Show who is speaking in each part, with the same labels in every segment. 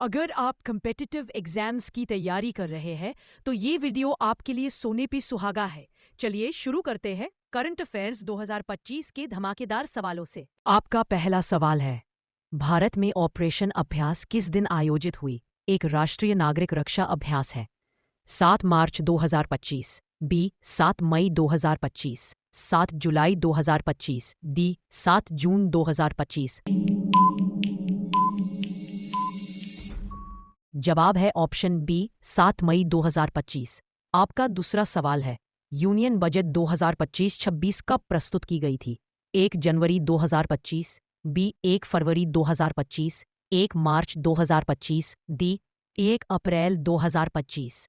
Speaker 1: अगर आप competitive exams की तैयारी कर रहे हैं तो ये वीडियो आपके लिए सोने पे सुहागा है। चलिए शुरू करते हैं करंट अफेयर्स 2025 के धमाकेदार सवालों से। आपका पहला सवाल है, भारत में ऑपरेशन अभ्यास किस दिन आयोजित हुई? एक राष्ट्रीय नागरिक रक्षा अभ्यास है। 7 मार्च 2025, बी 7 मई 2025, 7 जुलाई 2025, डी 7 जून 2025। जवाब है ऑप्शन बी 7 मई 2025। आपका दूसरा सवाल है, यूनियन बजट 2025-26 कब प्रस्तुत की गई थी? 1 जनवरी 2025, बी 1 फरवरी 2025, 1 मार्च 2025, डी 1 अप्रैल 2025।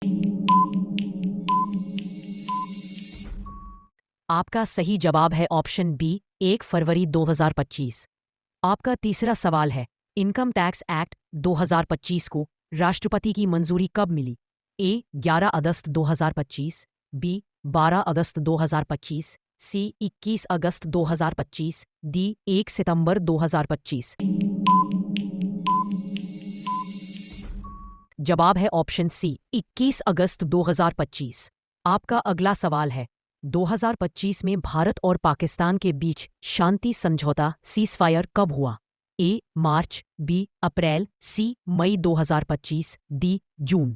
Speaker 1: आपका सही जवाब है ऑप्शन बी 1 फरवरी 2025। आपका तीसरा सवाल है, इनकम टैक्स एक्ट 2025 को राष्ट्रपति की मंजूरी कब मिली? ए 11 अगस्त 2025, बी 12 अगस्त 2025, सी 21 अगस्त 2025, डी 1 सितंबर 2025। जवाब है ऑप्शन सी 21 अगस्त 2025। आपका अगला सवाल है, 2025 में भारत और पाकिस्तान के बीच शांति समझौता सीजफायर कब हुआ? ए मार्च, बी अप्रैल, सी मई 2025, डी जून।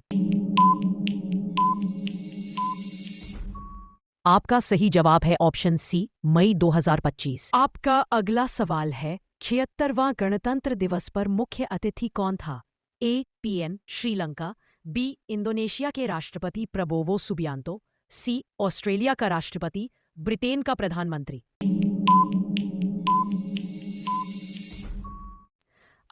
Speaker 1: आपका सही जवाब है ऑप्शन सी मई 2025। आपका अगला सवाल है, 76वां गणतंत्र दिवस पर मुख्य अतिथि कौन था? A PM Sri Lanka, B Indonesia के राष्ट्रपति प्रबोवो सुबियांतो, सी ऑस्ट्रेलिया का राष्ट्रपति, ब्रिटेन का प्रधानमंत्री।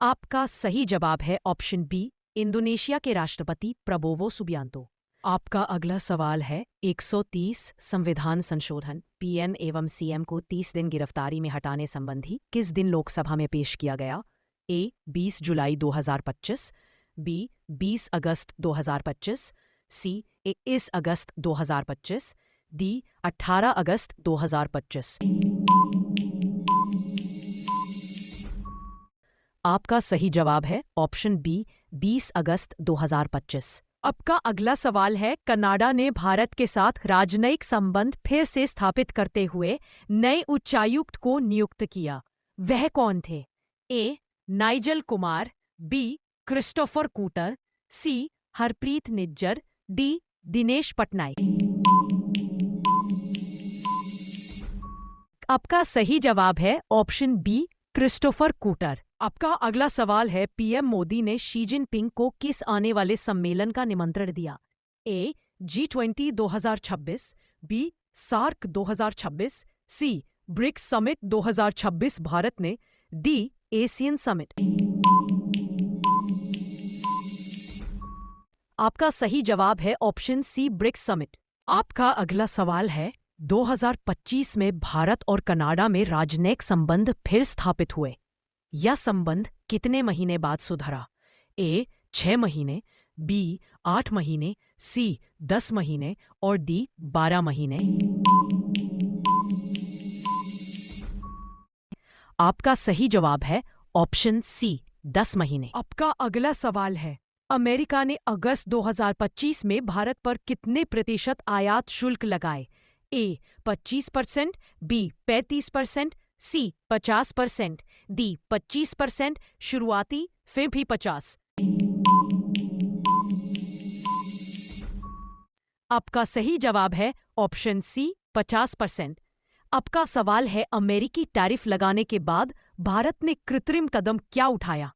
Speaker 1: आपका सही जवाब है ऑप्शन बी इंडोनेशिया के राष्ट्रपति प्रबोवो सुबियांतो। आपका अगला सवाल है, 130 संविधान संशोधन पीएम एवं सीएम को 30 दिन गिरफ्तारी में हटाने संबंधी किस दिन लोकसभा में पेश किया गया? ए 20 जुलाई 2025, बी 20 अगस्त 2025, सी 21 अगस्त 2025, डी 18 अगस्त 2025। आपका सही जवाब है ऑप्शन बी 20 अगस्त 2025। आपका अगला सवाल है, कनाडा ने भारत के साथ राजनयिक संबंध फिर से स्थापित करते हुए नए उच्चायुक्त को नियुक्त किया। वह कौन थे? ए नाइजल कुमार, बी क्रिस्टोफर कूटर, सी हरप्रीत निज्जर, डी दिनेश पटनायक। आपका सही जवाब है ऑप्शन बी क्रिस्टोफर कूटर। आपका अगला सवाल है, पीएम मोदी ने शी जिनपिंग को किस आने वाले सम्मेलन का निमंत्रण दिया? ए G20 2026, बी सार्क 2026, सी ब्रिक्स समिट 2026 भारत ने, डी एशियन समिट। आपका सही जवाब है ऑप्शन सी ब्रिक्स समिट। आपका अगला सवाल है, 2025 में भारत और कनाडा में राजनयिक संबंध फिर स्थापित हुए। यह संबंध कितने महीने बाद सुधरा? ए 6 महीने, बी 8 महीने, सी 10 महीने और डी 12 महीने। आपका सही जवाब है ऑप्शन सी 10 महीने। आपका अगला सवाल है, अमेरिका ने अगस्त 2025 में भारत पर कितने प्रतिशत आयात शुल्क लगाए? ए 25%, बी 35%, सी 50%, डी 25%, शुरुआती फिर भी 50। आपका सही जवाब है ऑप्शन सी 50%। आपका सवाल है, अमेरिकी टैरिफ लगाने के बाद भारत ने कृत्रिम कदम क्या उठाया?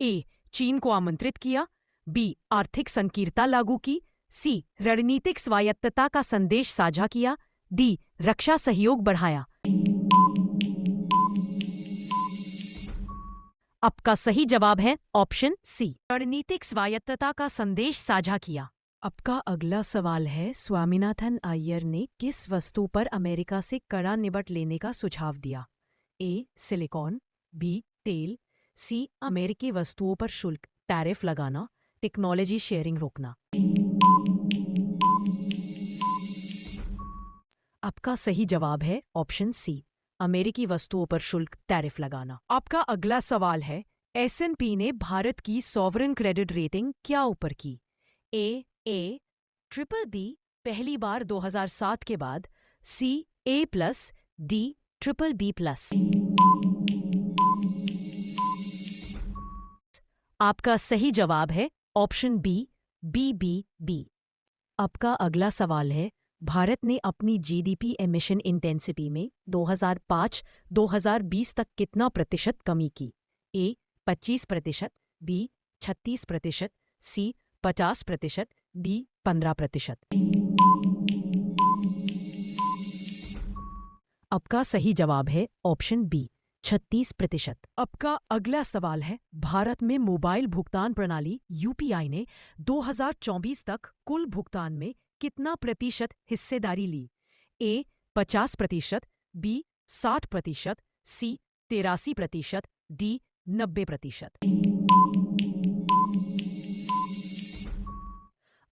Speaker 1: ए चीन को आमंत्रित किया, बी आर्थिक संकीर्णता लागू की, सी रणनीतिक स्वायत्तता का संदेश साझा किया, डी रक्षा सहयोग बढ़ाया। आपका सही जवाब है ऑप्शन सी रणनीतिक स्वायत्तता का संदेश साझा किया। आपका अगला सवाल है, स्वामीनाथन अय्यर ने किस वस्तु पर अमेरिका से कड़ा निबट लेने का सुझाव दिया? ए सिलिकॉन, बी तेल, सी अमेरिकी वस्तुओं पर शुल्क टैरिफ लगाना, टेक्नोलॉजी शेयरिंग रोकना। आपका सही जवाब है ऑप्शन सी अमेरिकी वस्तुओं पर शुल्क टैरिफ लगाना। आपका अगला सवाल है, S&P ने भारत की सॉवरेन क्रेडिट रेटिंग क्या ऊपर की? A ट्रिपल बी पहली बार 2007 के बाद, C A+, D triple B+। आपका सही जवाब है ऑप्शन बी BBB। आपका अगला सवाल है, भारत ने अपनी जीडीपी एमिशन इंटेंसिटी में 2005-2020 तक कितना प्रतिशत कमी की? ए 25%, बी 36%, सी 50%, डी 15%। आपका सही जवाब है ऑप्शन बी 36%। आपका अगला सवाल है, भारत में मोबाइल भुगतान प्रणाली यूपीआई ने 2024 तक कुल भुगतान में कितना प्रतिशत हिस्सेदारी ली? ए 50%, बी 60%, सी 83%, डी 90%।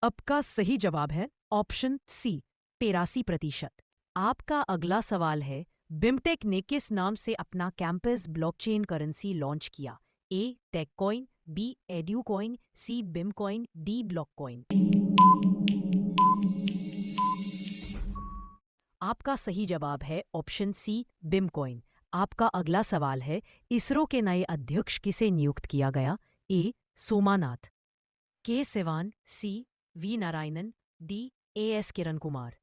Speaker 1: आपका सही जवाब है ऑप्शन सी 83%। आपका अगला सवाल है, बिमटेक ने किस नाम से अपना कैंपस ब्लॉकचेन करेंसी लॉन्च किया? ए टेककॉइन, बी एड्यूकॉइन, सी बिमकॉइन, डी ब्लॉककॉइन। आपका सही जवाब है ऑप्शन सी बिमकॉइन। आपका अगला सवाल है, इसरो के नए अध्यक्ष किसे नियुक्त किया गया? ए सोमानाथ, के सिवान, सी we Narayanan, D S Kiran Kumar.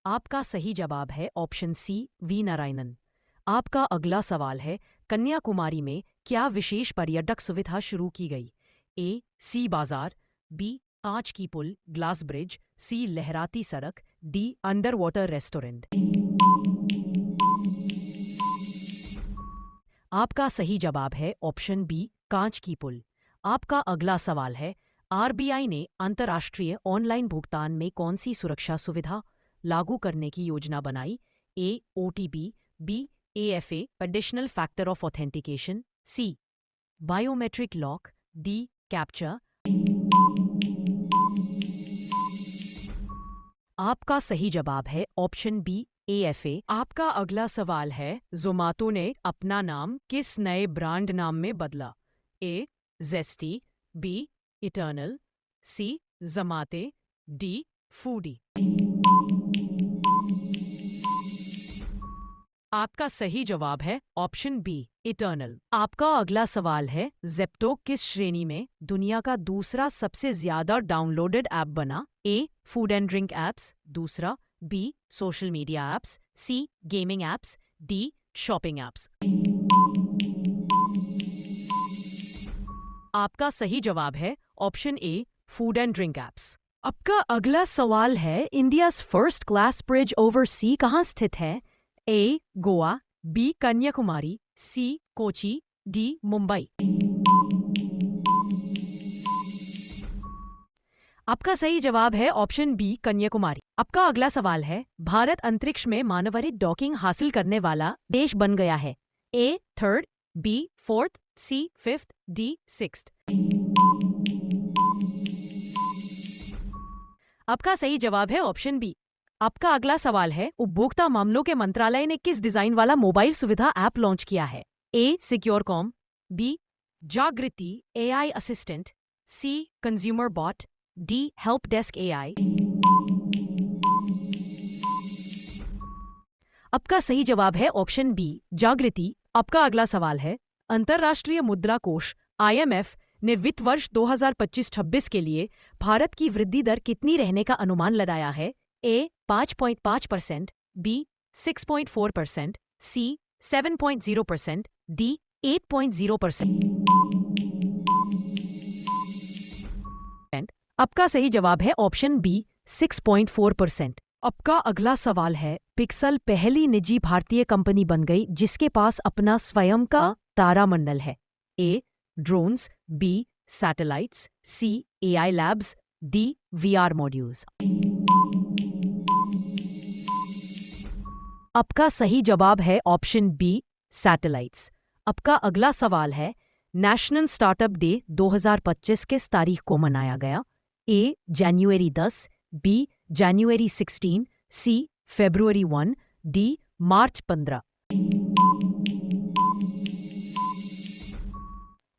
Speaker 1: आपका सही जवाब है ऑप्शन सी वी नारायणन। आपका अगला सवाल है, कन्याकुमारी में क्या विशेष पर्यटक सुविधा शुरू की गई? ए सी बाजार, बी कांच की पुल ग्लास ब्रिज, सी लहराती सड़क, डी अंडर वाटर रेस्टोरेंट। आपका सही जवाब है ऑप्शन बी कांच की पुल। आपका अगला सवाल है, आरबीआई ने अंतर्राष्ट्रीय ऑनलाइन भुगतान में कौन सी सुरक्षा सुविधा लागू करने की योजना बनाई? A OTP, B AFA additional factor of authentication, C biometric lock, D captcha. आपका सही जवाब है ऑप्शन बी एएफए। आपका अगला सवाल है, जोमाटो ने अपना नाम किस नए ब्रांड नाम में बदला? ए जेस्टी, बी इटर्नल, सी जमाते, डी फूडी। आपका सही जवाब है ऑप्शन बी इटर्नल। आपका अगला सवाल है, ज़ेप्टो किस श्रेणी में दुनिया का दूसरा सबसे ज्यादा डाउनलोडेड ऐप बना? A food and drink apps, दूसरा B social media apps, C gaming apps, D shopping apps. आपका सही जवाब है option A food and drink apps. आपका अगला सवाल है, India's first glass bridge over sea कहाँ स्थित है? A Goa, B Kanyakumari, C Kochi, D Mumbai. आपका सही जवाब है ऑप्शन बी कन्याकुमारी। आपका अगला सवाल है, भारत अंतरिक्ष में मानवरहित डॉकिंग हासिल करने वाला देश बन गया है? ए third, B fourth, C fifth, D sixth. आपका सही जवाब है ऑप्शन बी। आपका अगला सवाल है, उपभोक्ता मामलों के मंत्रालय ने किस डिजाइन वाला मोबाइल सुविधा ऐप लॉन्च किया है? A secure com, B Jagriti AI assistant, C consumer bot, D help desk AI. आपका सही जवाब है ऑप्शन बी जागृति। आपका अगला सवाल है, अंतर्राष्ट्रीय मुद्रा कोष IMF ने वित्त वर्ष 2025-26 के लिए भारत की वृद्धि दर कितनी रहने का अनुमान लगाया है? ए 5.5%, बी 6.4%, सी 7.0%, डी 8.0%। आपका सही जवाब है ऑप्शन बी 6.4%। आपका अगला सवाल है, पिक्सल पहली निजी भारतीय कंपनी बन गई जिसके पास अपना स्वयं का तारामंडल है? ए ड्रोन्स, बी सैटेलाइट्स, सी AI labs, D VR modules. आपका सही जवाब है ऑप्शन बी सैटेलाइट्स। आपका अगला सवाल है, नेशनल स्टार्टअप डे 2025 किस तारीख को मनाया गया? ए जनवरी 10, बी जनवरी 16, सी फरवरी 1, डी मार्च 15।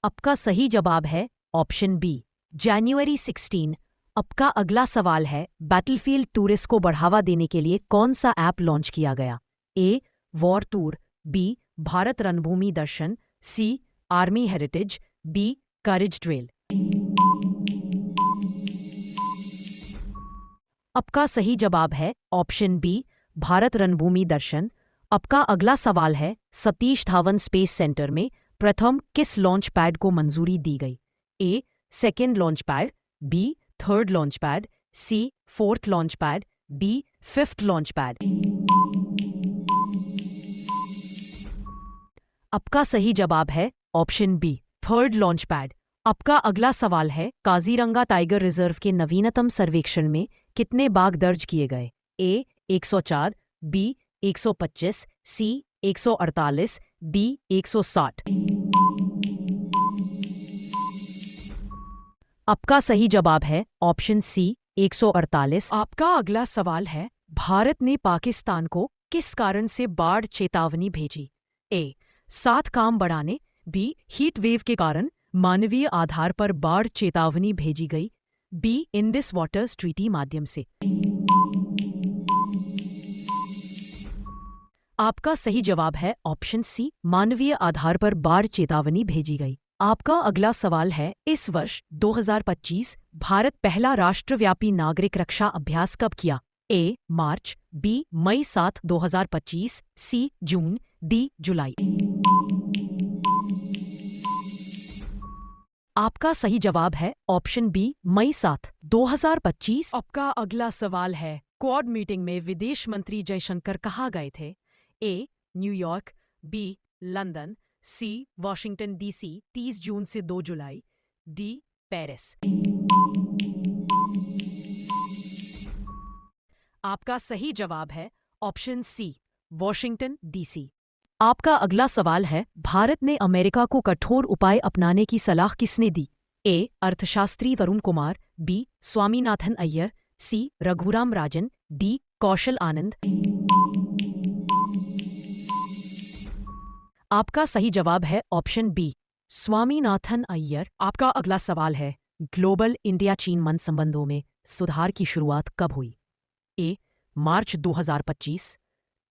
Speaker 1: आपका सही जवाब है ऑप्शन बी जनवरी 16। आपका अगला सवाल है बैटलफील्ड टूरिस्ट को बढ़ावा देने के लिए कौन सा ऐप लॉन्च किया गया? A war tour, B Bharat Ranbhoomi Darshan, C army heritage, B courage trail. आपका सही जवाब है ऑप्शन बी भारत रणभूमि दर्शन। आपका अगला सवाल है सतीश धावन स्पेस सेंटर में प्रथम किस लॉन्च पैड को मंजूरी दी गई? A second launch pad, B third launch pad, C fourth launch pad, D fifth launch pad. आपका सही जवाब है option B third launch pad. आपका अगला सवाल है काजीरंगा टाइगर रिजर्व के नवीनतम सर्वेक्षण में कितने बाघ दर्ज किए गए? ए 104, बी 125, सी 148, डी 160। आपका सही जवाब है ऑप्शन सी 148। आपका अगला सवाल है भारत ने पाकिस्तान को किस कारण से बाढ़ चेतावनी भेजी? ए 7 काम बढ़ाने, बी हीट वेव के कारण मानवीय आधार पर बाढ़ चेतावनी भेजी गई, बी इंडिस वाटर्स ट्रीटी माध्यम से। आपका सही जवाब है ऑप्शन सी मानवीय आधार पर बाढ़ चेतावनी भेजी गई। आपका अगला सवाल है इस वर्ष 2025 भारत पहला राष्ट्रव्यापी नागरिक रक्षा अभ्यास कब किया? ए मार्च, बी मई 7, 2025, सी जून, डी जुलाई। आपका सही जवाब है ऑप्शन बी मई 7, 2025। आपका अगला सवाल है क्वाड मीटिंग में विदेश मंत्री जयशंकर कहाँ गए थे? ए न्यूयॉर्क, बी लंदन, सी वॉशिंगटन डीसी 30 जून से 2 जुलाई, डी पेरिस। आपका सही जवाब है ऑप्शन सी वॉशिंगटन डीसी। आपका अगला सवाल है भारत ने अमेरिका को कठोर उपाय अपनाने की सलाह किसने दी? ए अर्थशास्त्री तरुण कुमार, बी स्वामीनाथन अय्यर, सी रघुराम राजन, डी कौशल आनंद। आपका सही जवाब है ऑप्शन बी स्वामीनाथन अय्यर। आपका अगला सवाल है ग्लोबल इंडिया चीन मन संबंधों में सुधार की शुरुआत कब हुई? ए मार्च 2025,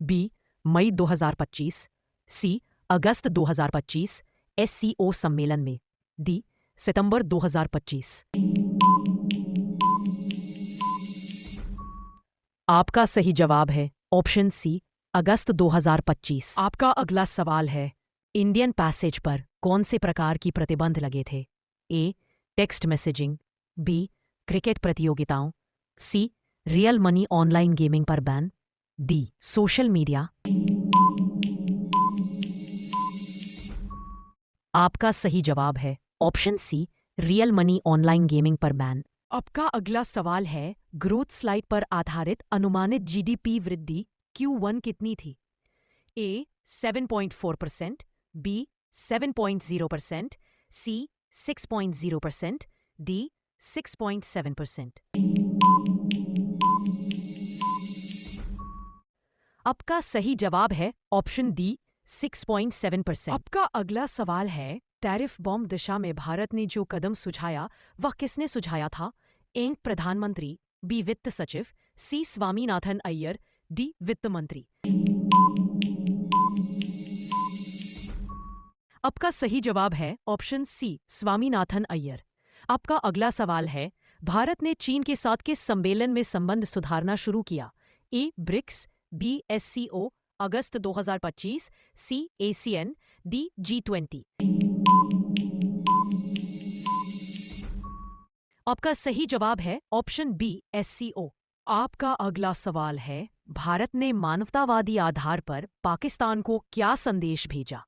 Speaker 1: बी मई 2025, सी अगस्त 2025 SCO सम्मेलन में, डी सितंबर 2025। आपका सही जवाब है ऑप्शन सी अगस्त 2025। आपका अगला सवाल है इंडियन पैसेज पर कौन से प्रकार की प्रतिबंध लगे थे? A text messaging, B cricket प्रतियोगिताओं, C real money online gaming पर बैन, डी सोशल मीडिया। आपका सही जवाब है option C real money online gaming पर बैन। आपका अगला सवाल है ग्रोथ स्लाइड पर आधारित अनुमानित जीडीपी वृद्धि Q1 कितनी थी? ए 7.4%, बी 7.0%, सी 6.0%, डी 6.7%। आपका सही जवाब है ऑप्शन डी 6.7%। आपका अगला सवाल है टैरिफ बॉम्ब दिशा में भारत ने जो कदम सुझाया वह किसने सुझाया था? ए प्रधानमंत्री, बी वित्त सचिव, सी स्वामीनाथन अय्यर, डी वित्त मंत्री। आपका सही जवाब है ऑप्शन सी स्वामीनाथन अय्यर। आपका अगला सवाल है भारत ने चीन के साथ किस सम्मेलन में संबंध सुधारना शुरू किया? ए ब्रिक्स, बी SCO अगस्त 2025, सी ASEAN, डी G20। आपका सही जवाब है ऑप्शन बी SCO। आपका अगला सवाल है भारत ने मानवतावादी आधार पर पाकिस्तान को क्या संदेश भेजा?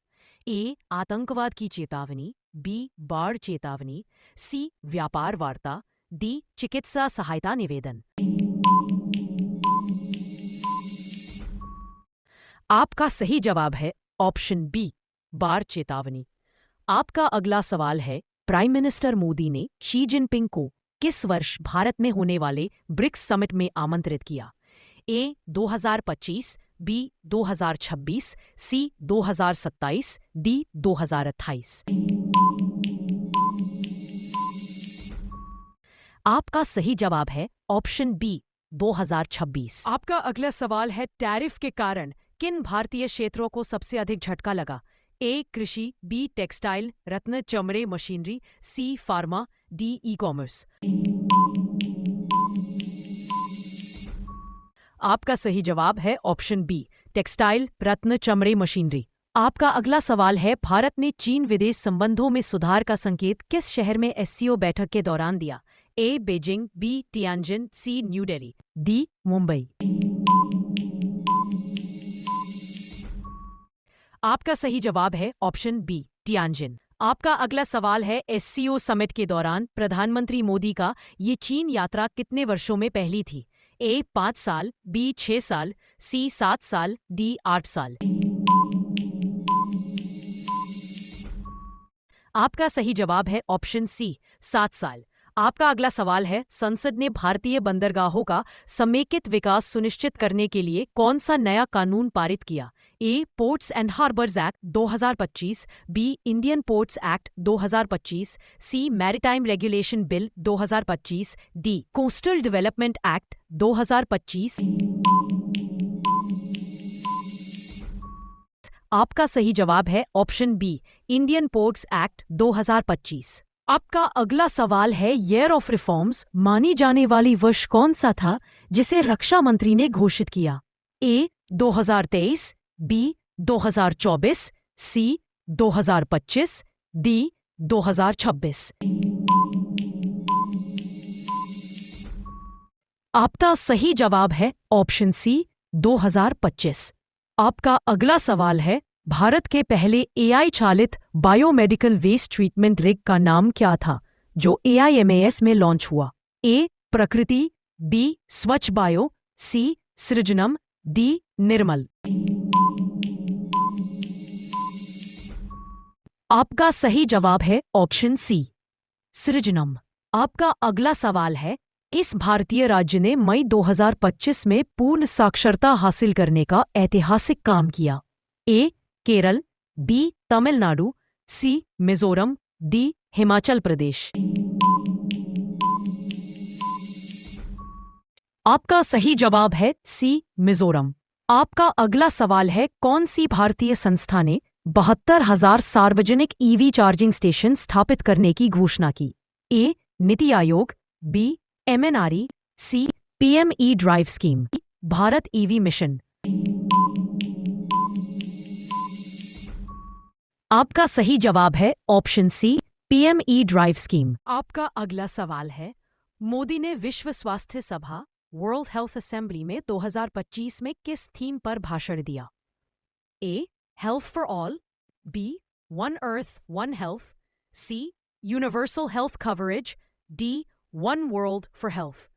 Speaker 1: ए आतंकवाद की चेतावनी, बी बाढ़ चेतावनी, सी व्यापार वार्ता, डी चिकित्सा सहायता निवेदन। आपका सही जवाब है ऑप्शन बी बाढ़ चेतावनी। आपका अगला सवाल है प्राइम मिनिस्टर मोदी ने शी जिनपिंग को किस वर्ष भारत में होने वाले ब्रिक्स समिट में आमंत्रित किया? ए 2025, बी 2026, सी 2027, डी 2028। आपका सही जवाब है ऑप्शन बी 2026। आपका अगला सवाल है टैरिफ के कारण किन भारतीय क्षेत्रों को सबसे अधिक झटका लगा? ए कृषि, बी टेक्सटाइल, रत्न चमड़े मशीनरी, सी फार्मा, डी ई कॉमर्स। आपका सही जवाब है ऑप्शन बी टेक्सटाइल, रत्न चमड़े मशीनरी। आपका अगला सवाल है भारत ने चीन विदेश संबंधों में सुधार का संकेत किस शहर में एससीओ बैठक के दौरान दिया? ए बीजिंग, बी टियानजिन, सी न्यू दिल्ली, डी मुंबई। आपका सही जवाब है ऑप्शन बी टियानजिन। आपका अगला सवाल है एससीओ समिट के दौरान प्रधानमंत्री मोदी का ये चीन यात्रा कितने वर्षों में पहली थी? ए 5 साल, बी 6 साल, सी 7 साल, डी 8 साल। आपका सही जवाब है ऑप्शन सी 7 साल। आपका अगला सवाल है संसद ने भारतीय बंदरगाहों का समेकित विकास सुनिश्चित करने के लिए कौन सा नया कानून पारित किया? A ports and harbours act 2025, B Indian ports act 2025, C maritime regulation bill 2025, D coastal development act 2025। आपका सही जवाब है option B Indian ports act 2025। आपका अगला सवाल है ईयर ऑफ रिफॉर्म्स मानी जाने वाली वर्ष कौन सा था जिसे रक्षा मंत्री ने घोषित किया? ए 2023, बी 2024, सी 2025, डी 2026। आपका सही जवाब है ऑप्शन सी 2025। आपका अगला सवाल है भारत के पहले एआई चालित बायोमेडिकल वेस्ट ट्रीटमेंट रिग का नाम क्या था जो AIMAS में लॉन्च हुआ? ए प्रकृति, बी स्वच्छ बायो, सी सृजनम, डी निर्मल। आपका सही जवाब है ऑप्शन सी सृजनम। आपका अगला सवाल है इस भारतीय राज्य ने मई 2025 में पूर्ण साक्षरता हासिल करने का ऐतिहासिक काम किया? ए केरल, बी तमिलनाडु, सी मिजोरम, डी हिमाचल प्रदेश। आपका सही जवाब है सी मिजोरम। आपका अगला सवाल है कौन सी भारतीय संस्था ने 72,000 सार्वजनिक ईवी चार्जिंग स्टेशन स्थापित करने की घोषणा की? A NITI Aayog, B MNRE, C PME drive scheme, Bharat EV mission. आपका सही जवाब है option C PME drive scheme. आपका अगला सवाल है मोदी ने विश्व स्वास्थ्य सभा वर्ल्ड हेल्थ असेंबली में 2025 में किस थीम पर भाषण दिया? A health for all, B one earth one health, C universal health coverage, D one world for health.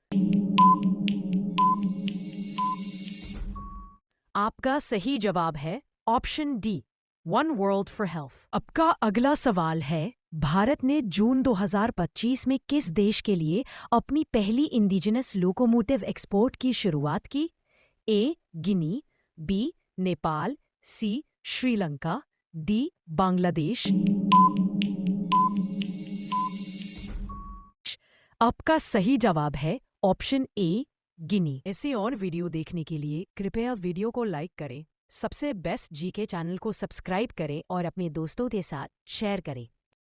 Speaker 1: आपका सही जवाब है option D one world for health. आपका अगला सवाल है भारत ने जून 2025 में किस देश के लिए अपनी पहली इंडिजिनस लोकोमोटिव एक्सपोर्ट की शुरुआत की? ए गिनी, बी नेपाल, सी श्रीलंका, डी बांग्लादेश। आपका सही जवाब है ऑप्शन ए गिनी। ऐसे और वीडियो देखने के लिए कृपया वीडियो को लाइक करें, सबसे बेस्ट जीके चैनल को सब्सक्राइब करें और अपने दोस्तों के साथ शेयर करें।